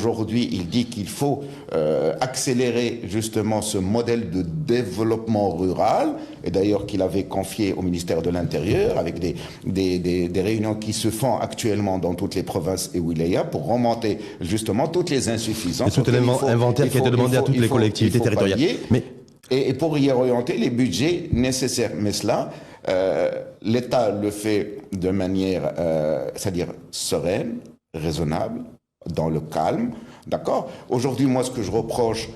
aujourd'hui, il dit qu'il faut accélérer justement ce modèle de développement rural, et d'ailleurs qu'il avait confié au ministère de l'Intérieur, avec des réunions qui se font actuellement dans toutes les provinces et wilayas pour remonter justement toutes les insuffisances. C'est tout un inventaire qui a été demandé à toutes les collectivités territoriales. Et pour y orienter les budgets nécessaires. Mais cela, l'État le fait de manière, c'est-à-dire sereine, raisonnable, dans le calme. D'accord ? Aujourd'hui, moi, ce que je reproche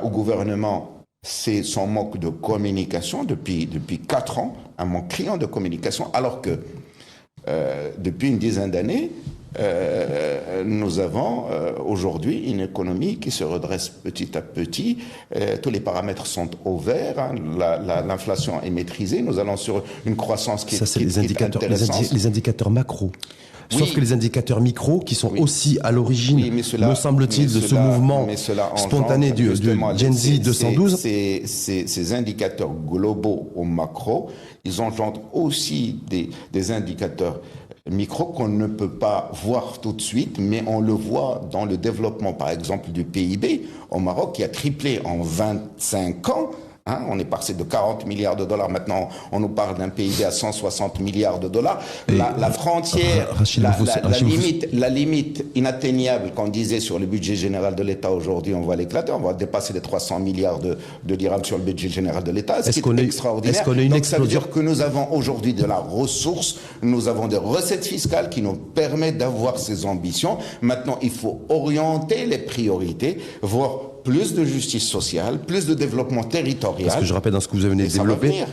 au gouvernement, c'est son manque de communication depuis 4 ans, un manque criant de communication, alors que depuis une dizaine d'années, nous avons aujourd'hui une économie qui se redresse petit à petit. Tous les paramètres sont au vert. Hein, l'inflation est maîtrisée. Nous allons sur une croissance qui est intéressante. Les indicateurs macro. Sauf que les indicateurs micro, qui sont aussi à l'origine, me semble-t-il, de ce mouvement spontané du Gen Z 212. Ces indicateurs globaux ou macro, ils engendrent aussi des indicateurs micro qu'on ne peut pas voir tout de suite, mais on le voit dans le développement, par exemple, du PIB au Maroc, qui a triplé en 25 ans. Hein, on est passé de 40 milliards de dollars, maintenant on nous parle d'un PIB à 160 milliards de dollars. La frontière, la limite inatteignable qu'on disait sur le budget général de l'État aujourd'hui, on va l'éclater, on va dépasser les 300 milliards de dirhams sur le budget général de l'État, ce qui est extraordinaire. Donc ça veut dire que nous avons aujourd'hui de la ressource, nous avons des recettes fiscales qui nous permettent d'avoir ces ambitions. Maintenant, il faut orienter les priorités, voir plus de justice sociale, plus de développement territorial. Parce que je rappelle dans ce que vous venez de développer,